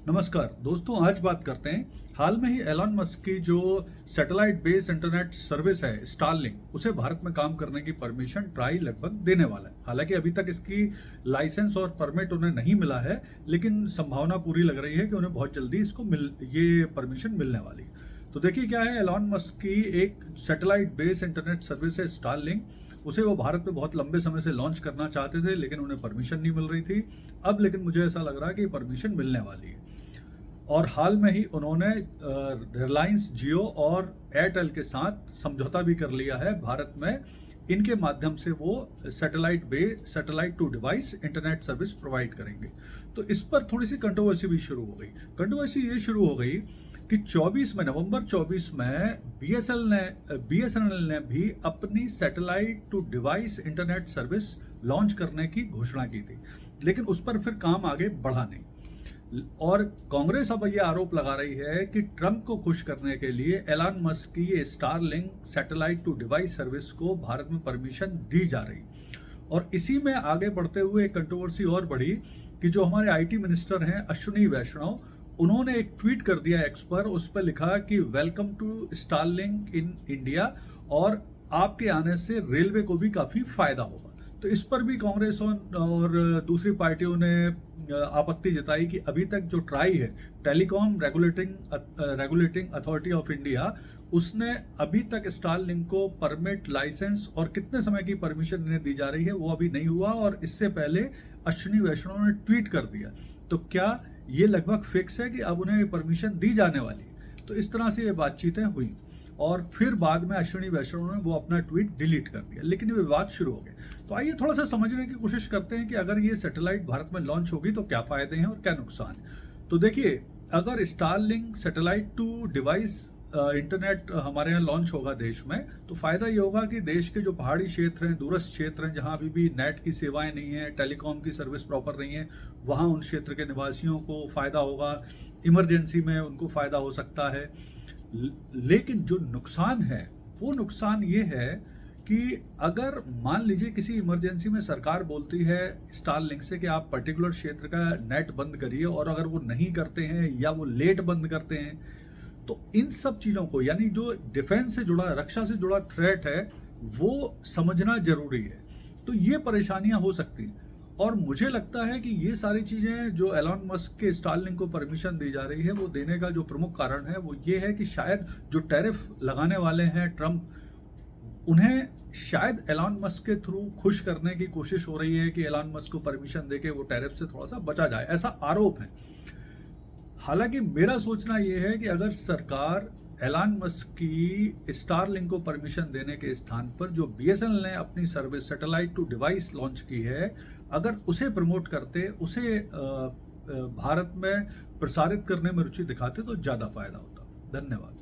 नमस्कार दोस्तों, आज बात करते हैं। हाल में ही एलॉन मस्क की जो सैटेलाइट बेस इंटरनेट सर्विस है स्टारलिंक, उसे भारत में काम करने की परमिशन ट्राई लगभग देने वाला है। हालांकि अभी तक इसकी लाइसेंस और परमिट उन्हें नहीं मिला है, लेकिन संभावना पूरी लग रही है कि उन्हें बहुत जल्दी ये परमिशन मिलने वाली है। तो देखिए क्या है, एलॉन मस्क की एक सैटेलाइट बेस इंटरनेट सर्विस है स्टारलिंक। उसे वो भारत में बहुत लंबे समय से लॉन्च करना चाहते थे, लेकिन उन्हें परमिशन नहीं मिल रही थी। अब लेकिन मुझे ऐसा लग रहा है कि परमिशन मिलने वाली है। और हाल में ही उन्होंने रिलायंस जियो और एयरटेल के साथ समझौता भी कर लिया है। भारत में इनके माध्यम से वो satellite to device internet service provide करेंगे। तो इस पर थोड़ी सी कंट्रोवर्सी भी शुरू हो गई। कंट्रोवर्सी ये शुरू हो गई कि नवंबर 24 में बीएसएनएल ने भी अपनी satellite to device internet service launch करने की घोषणा की थी, लेकिन उस पर फिर काम आगे बढ़ा नहीं। और कांग्रेस अब यह आरोप लगा रही है कि ट्रंप को खुश करने के लिए एलन मस्क की ये Starlink satellite to device service को भारत में परमिशन दी जा रही। और इसी में आगे बढ़ते हुए एक कंट्रोवर्सी और बढ़ी कि जो हमारे आईटी मिनिस्टर हैं अश्विनी वैष्णव, उन्होंने एक ट्वीट कर दिया एक्स पर। उस पर लिखा कि welcome to Starlink in India, और आपके आने से रेलवे को भी काफी फायदा होगा। तो इस पर भी कांग्रेस और दूसरी पार्टियों ने आपत्ति जताई कि अभी तक जो ट्राई है, telecom regulating authority of India, उसने अभी तक स्टारलिंक को परमिट, लाइसेंस और कितने समय की परमिशन इन्हें दी जा रही है वो अभी नहीं हुआ। और इससे पहले अश्विनी वैष्णव ने ट्वीट कर दिया। तो क्या ये लगभग फिक्स है कि अब उन्हें परमिशन दी जाने वाली है? तो इस तरह से ये बातचीतें हुई और फिर बाद में अश्विनी वैष्णव ने वो अपना ट्वीट डिलीट कर दिया, लेकिन ये विवाद शुरू हो गए। तो आइए थोड़ा सा समझने की कोशिश करते हैं कि अगर ये सैटेलाइट भारत में लॉन्च होगी तो क्या फायदे हैं और क्या नुकसान है। तो देखिए, अगर Starlink satellite to device internet हमारे यहाँ लॉन्च होगा देश में, तो फायदा ये होगा कि देश के जो पहाड़ी क्षेत्र हैं, दूरस्थ क्षेत्र हैं, जहाँ अभी भी नेट की सेवाएं नहीं है, टेलीकॉम की सर्विस प्रॉपर नहीं है, वहाँ उन क्षेत्र के निवासियों को फायदा होगा। इमरजेंसी में उनको फायदा हो सकता है। लेकिन जो नुकसान है, वो नुकसान ये है कि अगर मान लीजिए किसी इमरजेंसी में सरकार बोलती है स्टारलिंक से कि आप पर्टिकुलर क्षेत्र का नेट बंद करिए, और अगर वो नहीं करते हैं या वो लेट बंद करते हैं, तो इन सब चीज़ों को, यानी जो डिफेंस से जुड़ा, रक्षा से जुड़ा थ्रेट है, वो समझना जरूरी है। तो ये परेशानियां हो सकती हैं। और मुझे लगता है कि ये सारी चीज़ें जो एलॉन मस्क के स्टारलिंक को परमिशन दी जा रही है, वो देने का जो प्रमुख कारण है वो ये है कि शायद जो टैरिफ लगाने वाले हैं ट्रंप, उन्हें शायद एलॉन मस्क के थ्रू खुश करने की कोशिश हो रही है कि एलॉन मस्क को परमिशन देके वो टैरिफ से थोड़ा सा बचा जाए, ऐसा आरोप है। हालांकि मेरा सोचना यह है कि अगर सरकार एलॉन मस्क की स्टारलिंक को परमिशन देने के स्थान पर जो बीएसएनएल ने अपनी service satellite to device launch की है, अगर उसे प्रमोट करते, उसे भारत में प्रसारित करने में रुचि दिखाते, तो ज्यादा फायदा होता। धन्यवाद।